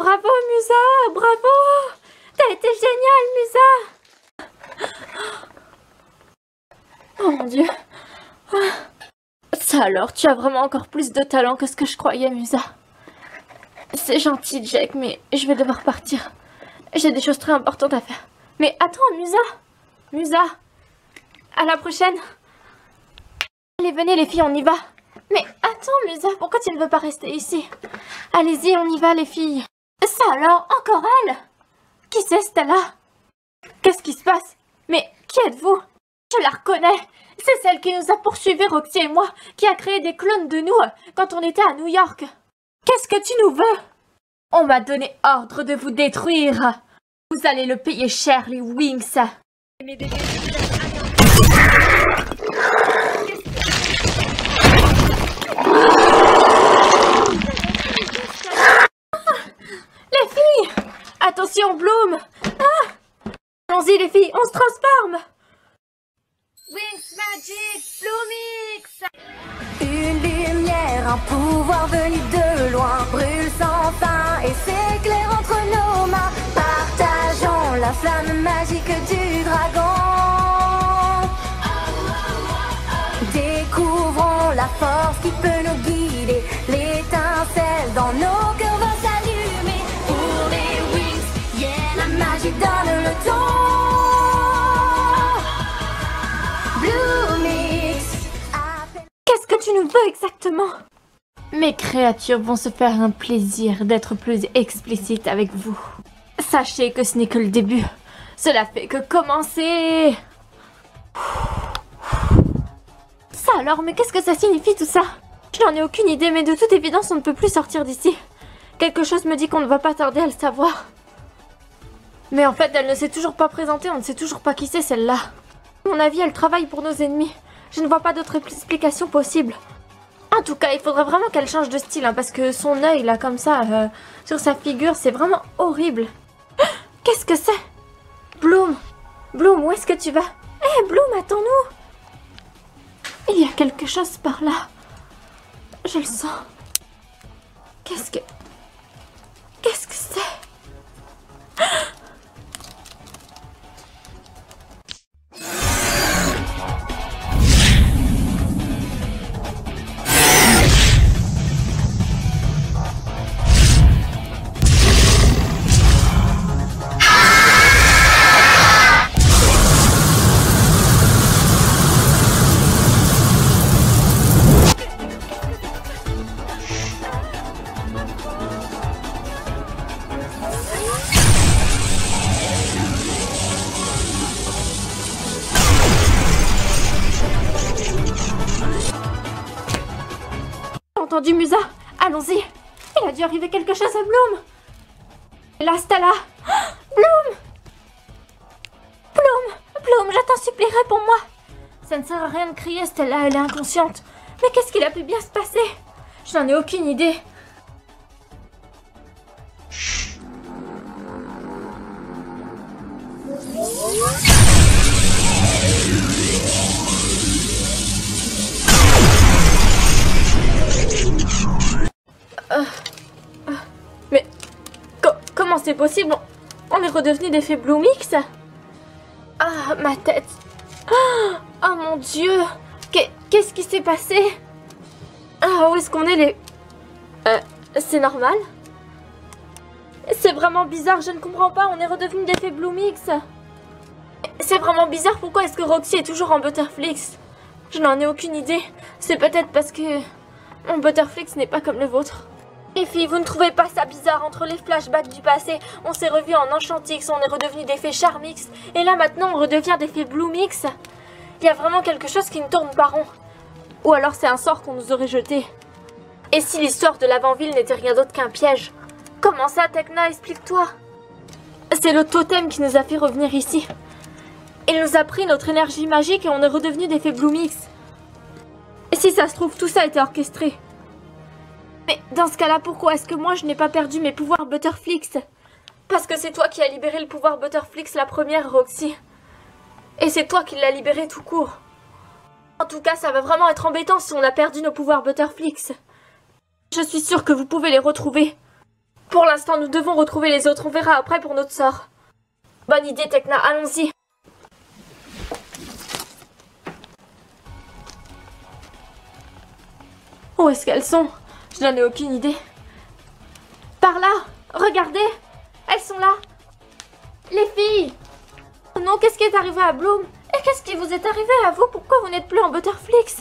bravo Musa, bravo! T'as été génial, Musa! Oh mon Dieu! Ça alors, tu as vraiment encore plus de talent que ce que je croyais, Musa. C'est gentil, Jack, mais je vais devoir partir. J'ai des choses très importantes à faire. Mais attends, Musa! Musa! À la prochaine! Allez, venez les filles, on y va! Mais attends, Musa, pourquoi tu ne veux pas rester ici? Allez-y, on y va, les filles! Ça alors, encore elle? Qui c'est, Stella? Qu'est-ce qui se passe? Mais qui êtes-vous? Je la reconnais! C'est celle qui nous a poursuivis, Roxy et moi, qui a créé des clones de nous quand on était à New York. Qu'est-ce que tu nous veux? On m'a donné ordre de vous détruire. Vous allez le payer cher, les Wings. Les filles! Attention, Bloom! Allons-y, les filles, on se transforme! Wings Magic Bloomix! Une lumière, un pouvoir venu de loin, brûle sans fin et s'éclaire entre nos mains. Partageons la flamme magique du dragon. Découvrons la force qui peut nous guider. L'étincelle dans nos cœurs va s'allumer. Pour les Wings, yeah, la magie donne le ton. Qu'est-ce que tu nous veux exactement? Mes créatures vont se faire un plaisir d'être plus explicites avec vous. Sachez que ce n'est que le début. Cela fait que commencer. Ça alors, mais qu'est-ce que ça signifie tout ça? Je n'en ai aucune idée, mais de toute évidence, on ne peut plus sortir d'ici. Quelque chose me dit qu'on ne va pas tarder à le savoir. Mais en fait, elle ne s'est toujours pas présentée, on ne sait toujours pas qui c'est celle-là. À mon avis, elle travaille pour nos ennemis. Je ne vois pas d'autre explication possible. En tout cas, il faudrait vraiment qu'elle change de style, hein, parce que son œil, là, comme ça, sur sa figure, c'est vraiment horrible. Qu'est-ce que c'est? Bloom! Bloom, où est-ce que tu vas? Hé, Bloom, attends-nous! Il y a quelque chose par là. Je le sens. Qu'est-ce que c'est? Entendu, Musa? Allons-y! Il a dû arriver quelque chose à Bloom! Là, Stella! Bloom! Bloom, je t'en supplie, réponds-moi! Ça ne sert à rien de crier, Stella, elle est inconsciente. Mais qu'est-ce qu'il a pu bien se passer? Je n'en ai aucune idée. Mais comment c'est possible? On est redevenu des fées Bloomix? Ah, ma tête. Oh mon Dieu. Qu'est-ce qui s'est passé? Ah, où est-ce qu'on est les... c'est normal? C'est vraiment bizarre, je ne comprends pas, on est redevenu des fées Bloomix. C'est vraiment bizarre, pourquoi est-ce que Roxy est toujours en Butterflix? Je n'en ai aucune idée. C'est peut-être parce que mon Butterflix n'est pas comme le vôtre. Les filles, vous ne trouvez pas ça bizarre? Entre les flashbacks du passé, on s'est revus en Enchantix, on est redevenu des fées Charmix, et là maintenant on redevient des fées Bloomix. Il y a vraiment quelque chose qui ne tourne pas rond. Ou alors c'est un sort qu'on nous aurait jeté. Et si l'histoire de l'avant-ville n'était rien d'autre qu'un piège? Comment ça, Tekna? Explique-toi. C'est le totem qui nous a fait revenir ici. Il nous a pris notre énergie magique et on est redevenu des fées Bloomix. Et si ça se trouve, tout ça a été orchestré. Mais dans ce cas-là, pourquoi est-ce que moi je n'ai pas perdu mes pouvoirs Butterflix? Parce que c'est toi qui as libéré le pouvoir Butterflix la première, Roxy. Et c'est toi qui l'as libéré tout court. En tout cas, ça va vraiment être embêtant si on a perdu nos pouvoirs Butterflix. Je suis sûre que vous pouvez les retrouver. Pour l'instant, nous devons retrouver les autres. On verra après pour notre sort. Bonne idée, Tekna. Allons-y. Où est-ce qu'elles sont? Je n'en ai aucune idée. Par là. Regardez. Elles sont là. Les filles. Oh non, qu'est-ce qui est arrivé à Bloom? Et qu'est-ce qui vous est arrivé à vous? Pourquoi vous n'êtes plus en Butterflix?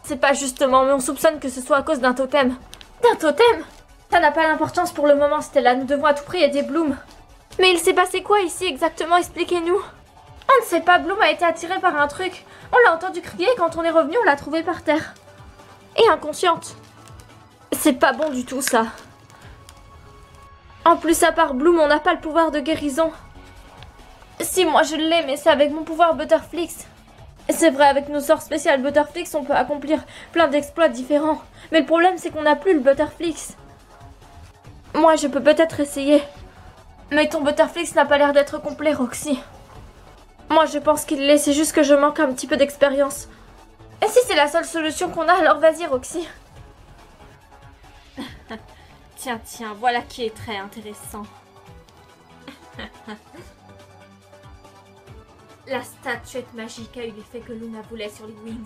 C'est pas justement, mais on soupçonne que ce soit à cause d'un totem. D'un totem? Ça n'a pas d'importance pour le moment, Stella. Nous devons à tout prix aider Bloom. Mais il s'est passé quoi ici exactement? Expliquez-nous. On ne sait pas, Bloom a été attirée par un truc. On l'a entendu crier et quand on est revenu, on l'a trouvée par terre. Et inconsciente. C'est pas bon du tout, ça. En plus, à part Bloom, on n'a pas le pouvoir de guérison. Si, moi je l'ai, mais c'est avec mon pouvoir Butterflix. C'est vrai, avec nos sorts spéciaux Butterflix, on peut accomplir plein d'exploits différents. Mais le problème, c'est qu'on n'a plus le Butterflix. Moi, je peux peut-être essayer. Mais ton Butterflix n'a pas l'air d'être complet, Roxy. Moi, je pense qu'il l'est, c'est juste que je manque un petit peu d'expérience. Et si c'est la seule solution qu'on a, alors vas-y, Roxy. Tiens, voilà qui est très intéressant. La statuette magique a eu l'effet que Luna voulait sur les Wings.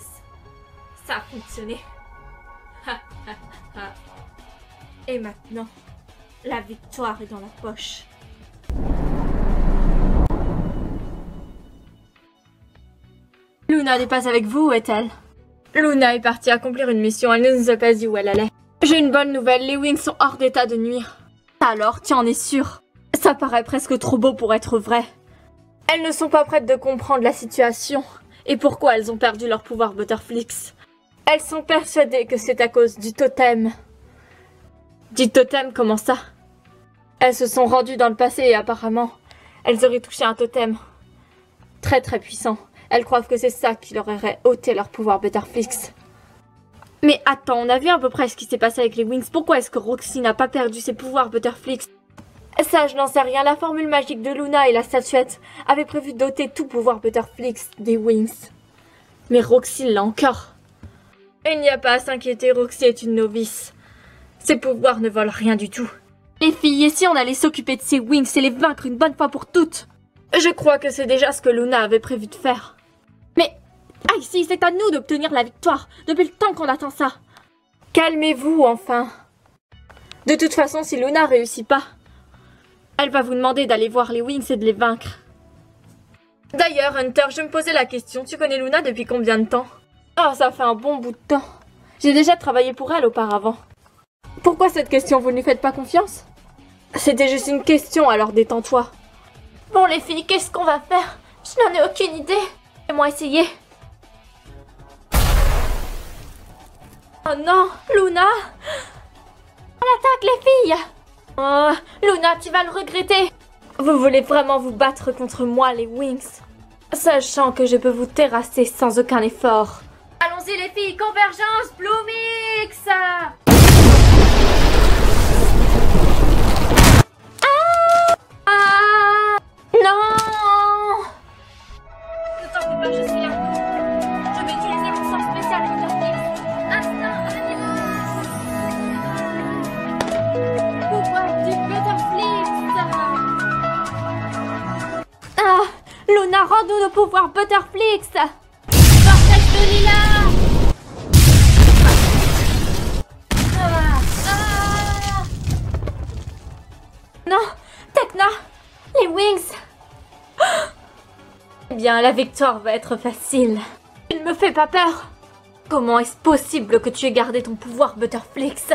Ça a fonctionné. Et maintenant, la victoire est dans la poche. Luna n'est pas avec vous, où est-elle? Luna est partie accomplir une mission, elle ne nous a pas dit où elle allait. J'ai une bonne nouvelle, les Wings sont hors d'état de nuire. Alors, tu en es sûre? Ça paraît presque trop beau pour être vrai. Elles ne sont pas prêtes de comprendre la situation et pourquoi elles ont perdu leur pouvoir Butterflix. Elles sont persuadées que c'est à cause du totem. Du totem, comment ça? Elles se sont rendues dans le passé et apparemment, elles auraient touché un totem. Très puissant. Elles croient que c'est ça qui leur aurait ôté leur pouvoir Butterflix. Mais attends, on a vu à peu près ce qui s'est passé avec les Wings. Pourquoi est-ce que Roxy n'a pas perdu ses pouvoirs Butterflix? Ça, je n'en sais rien. La formule magique de Luna et la statuette avaient prévu d'ôter tout pouvoir Butterflix des Wings. Mais Roxy l'a encore. Il n'y a pas à s'inquiéter, Roxy est une novice. Ses pouvoirs ne volent rien du tout. Les filles, et si on allait s'occuper de ces Wings et les vaincre une bonne fois pour toutes? Je crois que c'est déjà ce que Luna avait prévu de faire. Mais, ici, c'est à nous d'obtenir la victoire. Depuis le temps qu'on attend ça. Calmez-vous, enfin. De toute façon, si Luna réussit pas, elle va vous demander d'aller voir les Wings et de les vaincre. D'ailleurs, Hunter, je me posais la question, tu connais Luna depuis combien de temps? Oh, ça fait un bon bout de temps. J'ai déjà travaillé pour elle auparavant. Pourquoi cette question, vous ne lui faites pas confiance? C'était juste une question, alors détends-toi. Bon les filles, qu'est-ce qu'on va faire? Je n'en ai aucune idée. Laissez-moi essayer. Oh non, Luna! On attaque les filles! Oh, Luna, tu vas le regretter. Vous voulez vraiment vous battre contre moi, les Wings? Sachant que je peux vous terrasser sans aucun effort. Allons-y les filles, convergence, Bloomix! Non! Ne t'en fais pas, je suis là. Je vais utiliser mon sort spécial Butterflix. Instant, pouvoir du Butterflix. Ah, Luna, rends-nous le pouvoir Butterflix. Vortex de Lila. Non, Tekna, les Wings. Eh bien, la victoire va être facile. Tu ne me fais pas peur. Comment est-ce possible que tu aies gardé ton pouvoir Butterflix?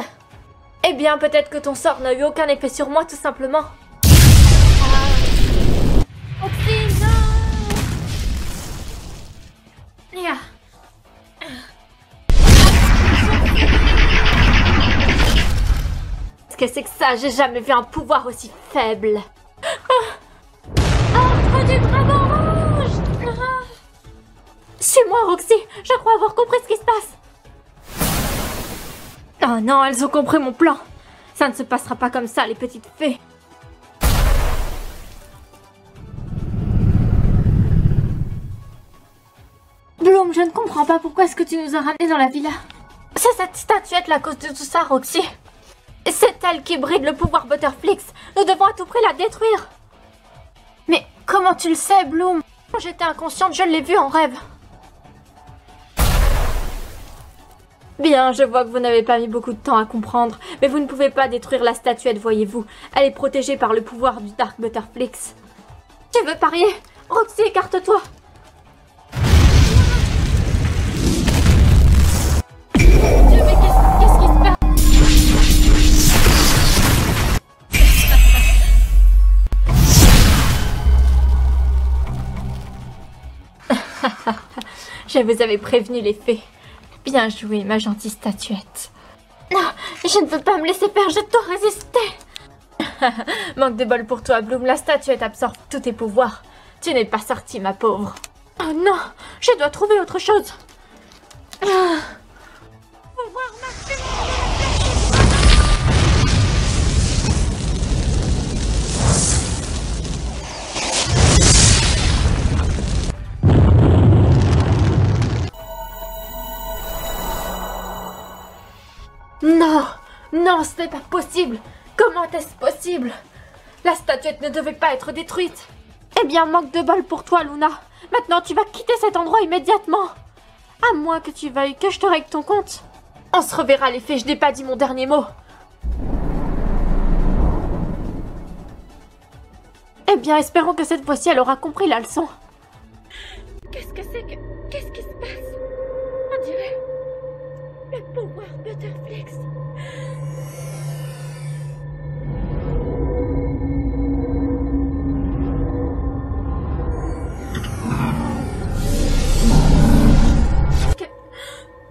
Eh bien, peut-être que ton sort n'a eu aucun effet sur moi, tout simplement. Oxy, non! Qu'est-ce que c'est que ça? J'ai jamais vu un pouvoir aussi faible. Ordre du dragon rouge! Suis-moi, Roxy. Je crois avoir compris ce qui se passe. Oh non, elles ont compris mon plan. Ça ne se passera pas comme ça, les petites fées. Bloom, je ne comprends pas pourquoi est-ce que tu nous as ramenés dans la villa. C'est cette statuette la cause de tout ça, Roxy. C'est elle qui bride le pouvoir Butterflix. Nous devons à tout prix la détruire. Mais comment tu le sais, Bloom? Quand j'étais inconsciente, je l'ai vue en rêve. Bien, je vois que vous n'avez pas mis beaucoup de temps à comprendre, mais vous ne pouvez pas détruire la statuette, voyez-vous. Elle est protégée par le pouvoir du Dark Butterflix. Tu veux parier? Roxy, écarte-toi. Dieu, mais qu'est-ce qui se passe? Je vous avais prévenu les fées. Bien joué, ma gentille statuette. Non, je ne peux pas me laisser faire, je dois résister. Manque de bol pour toi, Bloom, la statuette absorbe tous tes pouvoirs. Tu n'es pas sortie, ma pauvre. Oh non, je dois trouver autre chose. Pouvoir maximum. Non, non, ce n'est pas possible. Comment est-ce possible? La statuette ne devait pas être détruite. Eh bien, manque de bol pour toi, Luna. Maintenant, tu vas quitter cet endroit immédiatement. À moins que tu veuilles que je te règle ton compte. On se reverra, les fées, je n'ai pas dit mon dernier mot. Eh bien, espérons que cette fois-ci, elle aura compris la leçon. Qu'est-ce que c'est que... Qu'est-ce qui se passe? On dirait... le pouvoir Butterflix.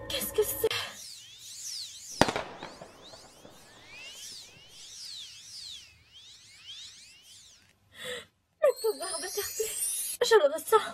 Qu'est-ce que c'est? Le pouvoir Butterflix. Je le ressens.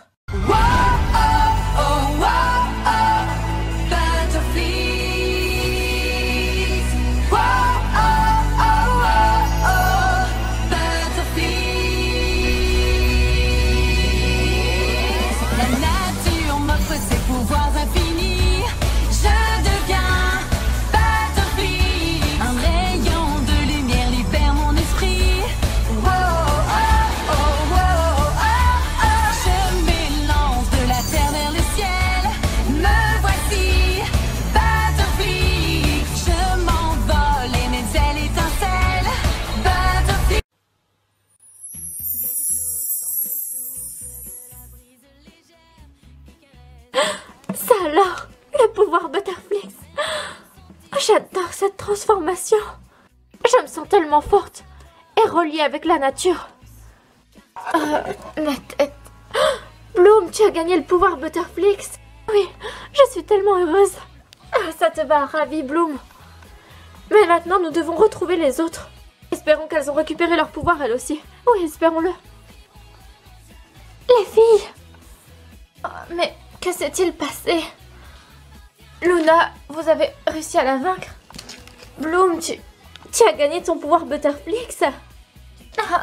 Ça alors, le pouvoir Butterflix. J'adore cette transformation. Je me sens tellement forte et reliée avec la nature. Ma tête. Bloom, tu as gagné le pouvoir Butterflix. Oui, je suis tellement heureuse. Ça te va, ravie, Bloom. Mais maintenant, nous devons retrouver les autres. Espérons qu'elles ont récupéré leur pouvoir, elles aussi. Oui, espérons-le. Les filles. Mais que s'est-il passé? Luna, vous avez réussi à la vaincre? Bloom, tu as gagné ton pouvoir Butterflix?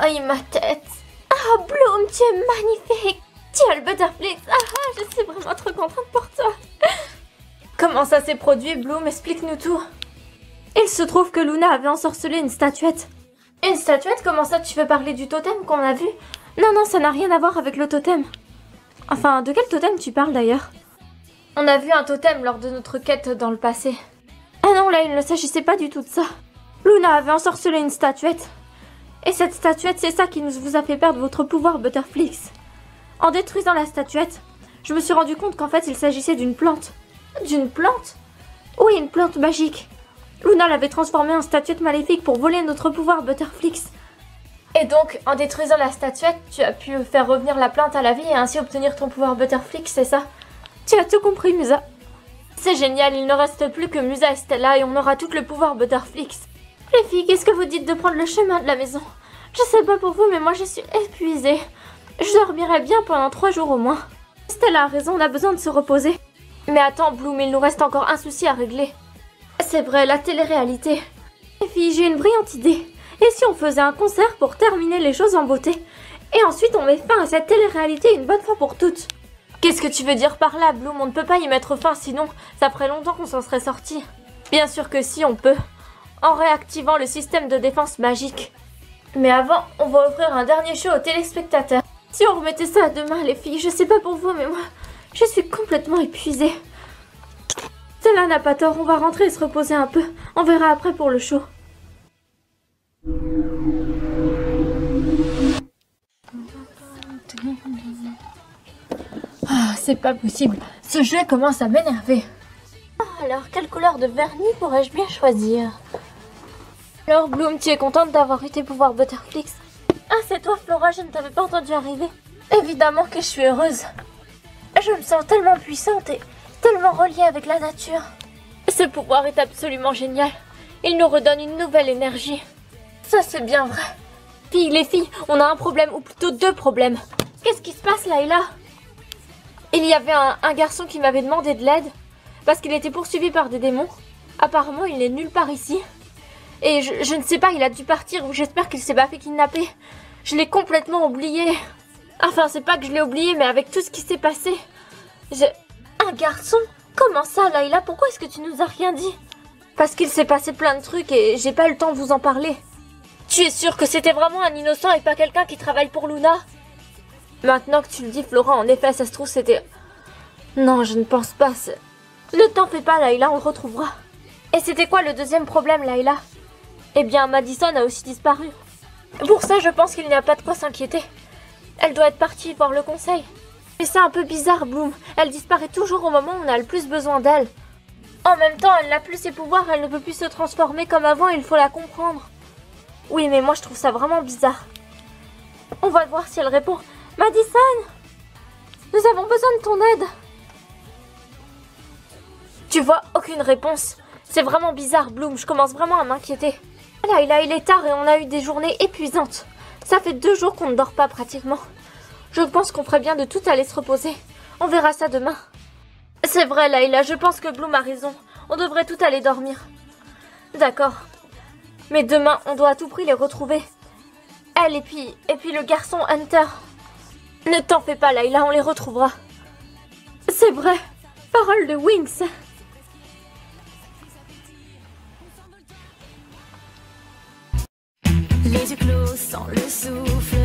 Aïe, ma tête. Ah, Bloom, tu es magnifique. Tu as le Butterflix. Je suis vraiment trop contente pour toi. Comment ça s'est produit, Bloom? Explique-nous tout. Il se trouve que Luna avait ensorcelé une statuette. Une statuette? Comment ça, tu veux parler du totem qu'on a vu? Non, non, ça n'a rien à voir avec le totem. Enfin, de quel totem tu parles d'ailleurs? On a vu un totem lors de notre quête dans le passé. Ah non, là, il ne s'agissait pas du tout de ça. Luna avait ensorcelé une statuette. Et cette statuette, c'est ça qui vous a fait perdre votre pouvoir Butterflix. En détruisant la statuette, je me suis rendu compte qu'en fait, il s'agissait d'une plante. D'une plante? Oui, une plante magique. Luna l'avait transformée en statuette maléfique pour voler notre pouvoir Butterflix. Et donc, en détruisant la statuette, tu as pu faire revenir la plante à la vie et ainsi obtenir ton pouvoir Butterflix, c'est ça? Tu as tout compris, Musa. C'est génial, il ne reste plus que Musa et Stella et on aura tout le pouvoir Butterflix. Les filles, qu'est-ce que vous dites de prendre le chemin de la maison? Je sais pas pour vous, mais moi je suis épuisée. Je dormirai bien pendant 3 jours au moins. Stella a raison, on a besoin de se reposer. Mais attends, Bloom, il nous reste encore un souci à régler. C'est vrai, la télé-réalité. Les filles, j'ai une brillante idée. Et si on faisait un concert pour terminer les choses en beauté? Et ensuite on met fin à cette télé-réalité une bonne fois pour toutes. Qu'est-ce que tu veux dire par là, Bloom? On ne peut pas y mettre fin, sinon ça ferait longtemps qu'on s'en serait sorti. Bien sûr que si, on peut. en réactivant le système de défense magique. Mais avant, on va offrir un dernier show aux téléspectateurs. Si on remettait ça à demain, les filles, je sais pas pour vous, mais moi, je suis complètement épuisée. Stella n'a pas tort, on va rentrer et se reposer un peu. On verra après pour le show. Ah, c'est pas possible. Ce jeu commence à m'énerver. Alors, quelle couleur de vernis pourrais-je bien choisir? Alors, Bloom, tu es contente d'avoir eu tes pouvoirs Butterflix? Ah, c'est toi, Flora, je ne t'avais pas entendu arriver. Évidemment que je suis heureuse. Je me sens tellement puissante et tellement reliée avec la nature. Ce pouvoir est absolument génial. Il nous redonne une nouvelle énergie. Ça, c'est bien vrai. Puis, les filles, on a un problème, ou plutôt deux problèmes. Qu'est-ce qui se passe, Layla? Il y avait un garçon qui m'avait demandé de l'aide parce qu'il était poursuivi par des démons. Apparemment, il n'est nulle part ici. Et je ne sais pas, il a dû partir ou j'espère qu'il s'est pas fait kidnapper. Je l'ai complètement oublié. Enfin, c'est pas que je l'ai oublié, mais avec tout ce qui s'est passé. Un garçon? Comment ça, Layla? Pourquoi est-ce que tu nous as rien dit? Parce qu'il s'est passé plein de trucs et j'ai pas eu le temps de vous en parler. Tu es sûre que c'était vraiment un innocent et pas quelqu'un qui travaille pour Luna? Maintenant que tu le dis, Flora, en effet, ça se trouve, c'était... Non, je ne pense pas. Ne t'en fais pas, Layla, on le retrouvera. Et c'était quoi le deuxième problème, Layla? Eh bien, Madison a aussi disparu. Pour ça, je pense qu'il n'y a pas de quoi s'inquiéter. Elle doit être partie voir le conseil. Mais c'est un peu bizarre, Bloom. Elle disparaît toujours au moment où on a le plus besoin d'elle. En même temps, elle n'a plus ses pouvoirs, elle ne peut plus se transformer comme avant, il faut la comprendre. Oui, mais moi, je trouve ça vraiment bizarre. On va voir si elle répond. Madison, nous avons besoin de ton aide. Tu vois, aucune réponse. C'est vraiment bizarre, Bloom. Je commence vraiment à m'inquiéter. Là, il est tard et on a eu des journées épuisantes. Ça fait 2 jours qu'on ne dort pas pratiquement. Je pense qu'on ferait bien de tout aller se reposer. On verra ça demain. C'est vrai, Layla, je pense que Bloom a raison. On devrait tout aller dormir. D'accord. Mais demain, on doit à tout prix les retrouver. Elle et puis le garçon Hunter. Ne t'en fais pas, Layla, on les retrouvera. C'est vrai. Parole de Wings. Les yeux clos sans le souffle